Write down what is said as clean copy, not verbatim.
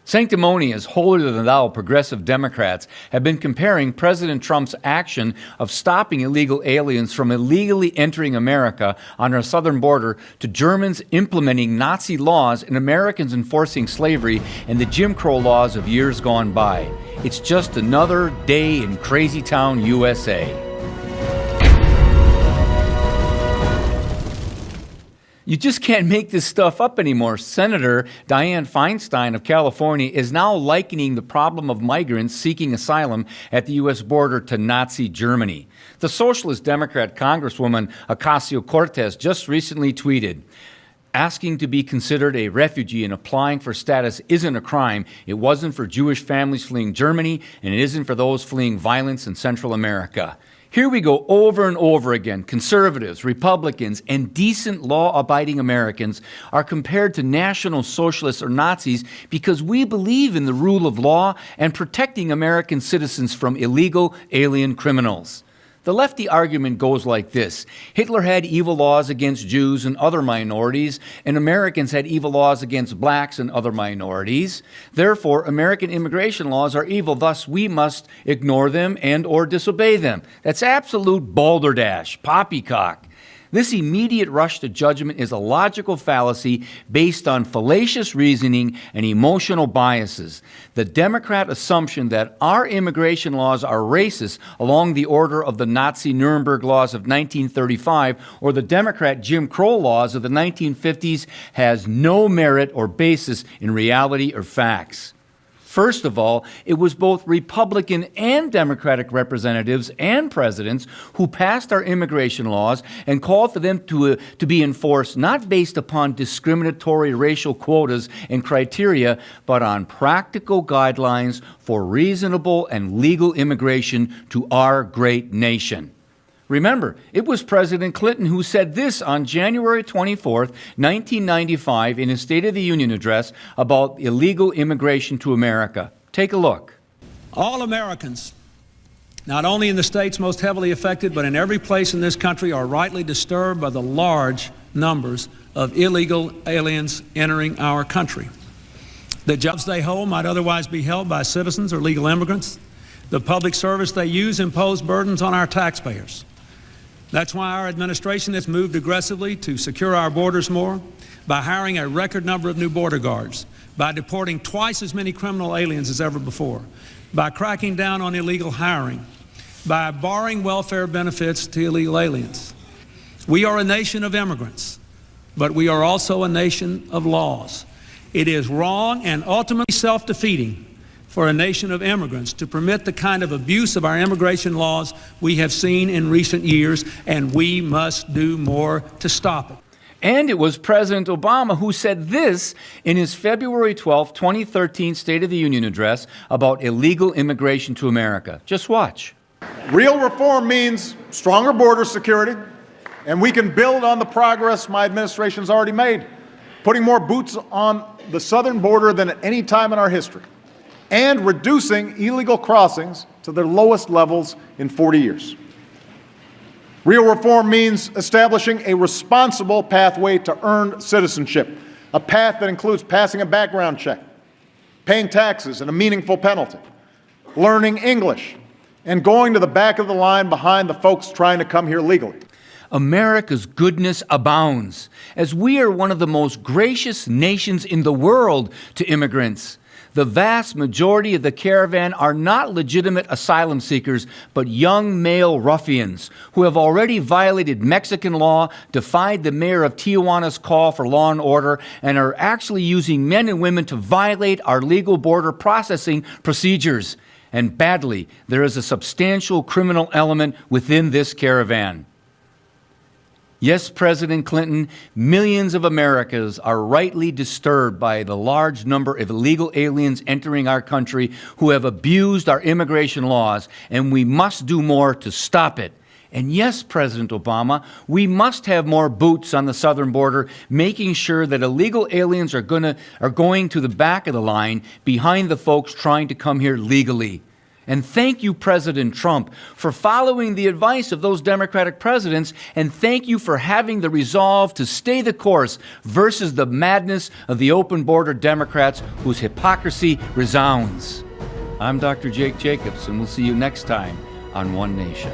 Sanctimonious, holier-than-thou progressive Democrats have been comparing President Trump's action of stopping illegal aliens from illegally entering America on our southern border to Germans implementing Nazi laws and Americans enforcing slavery and the Jim Crow laws of years gone by. It's just another day in Crazy Town, USA. You just can't make this stuff up anymore. Senator Dianne Feinstein of California is now likening the problem of migrants seeking asylum at the U.S. border to Nazi Germany. The Socialist Democrat Congresswoman Ocasio-Cortez just recently tweeted, "Asking to be considered a refugee and applying for status isn't a crime. It wasn't for Jewish families fleeing Germany, and it isn't for those fleeing violence in Central America." Here we go over and over again. Conservatives, Republicans, and decent law-abiding Americans are compared to National Socialists or Nazis because we believe in the rule of law and protecting American citizens from illegal alien criminals. The lefty argument goes like this: Hitler had evil laws against Jews and other minorities, and Americans had evil laws against blacks and other minorities. Therefore, American immigration laws are evil, thus we must ignore them and or disobey them. That's absolute balderdash, poppycock. This immediate rush to judgment is a logical fallacy based on fallacious reasoning and emotional biases. The Democrat assumption that our immigration laws are racist along the order of the Nazi Nuremberg laws of 1935 or the Democrat Jim Crow laws of the 1950s has no merit or basis in reality or facts. First of all, it was both Republican and Democratic representatives and presidents who passed our immigration laws and called for them to be enforced not based upon discriminatory racial quotas and criteria, but on practical guidelines for reasonable and legal immigration to our great nation. Remember, it was President Clinton who said this on January 24th, 1995, in his State of the Union address about illegal immigration to America. Take a look. All Americans, not only in the states most heavily affected, but in every place in this country, are rightly disturbed by the large numbers of illegal aliens entering our country. The jobs they hold might otherwise be held by citizens or legal immigrants. The public service they use impose burdens on our taxpayers. That's why our administration has moved aggressively to secure our borders more, by hiring a record number of new border guards, by deporting twice as many criminal aliens as ever before, by cracking down on illegal hiring, by barring welfare benefits to illegal aliens. We are a nation of immigrants, but we are also a nation of laws. It is wrong and ultimately self-defeating for a nation of immigrants to permit the kind of abuse of our immigration laws we have seen in recent years, and we must do more to stop it. And it was President Obama who said this in his February 12, 2013 State of the Union address about illegal immigration to America. Just watch. Real reform means stronger border security, and we can build on the progress my administration's already made, putting more boots on the southern border than at any time in our history, and reducing illegal crossings to their lowest levels in 40 years. Real reform means establishing a responsible pathway to earned citizenship, a path that includes passing a background check, paying taxes and a meaningful penalty, learning English, and going to the back of the line behind the folks trying to come here legally. America's goodness abounds, as we are one of the most gracious nations in the world to immigrants. The vast majority of the caravan are not legitimate asylum seekers, but young male ruffians who have already violated Mexican law, defied the mayor of Tijuana's call for law and order, and are actually using men and women to violate our legal border processing procedures. And badly, there is a substantial criminal element within this caravan. Yes, President Clinton, millions of Americans are rightly disturbed by the large number of illegal aliens entering our country who have abused our immigration laws, and we must do more to stop it. And yes, President Obama, we must have more boots on the southern border, making sure that illegal aliens are going to the back of the line behind the folks trying to come here legally. And thank you, President Trump, for following the advice of those Democratic presidents, and thank you for having the resolve to stay the course versus the madness of the open border Democrats whose hypocrisy resounds. I'm Dr. Jake Jacobs, and we'll see you next time on One Nation.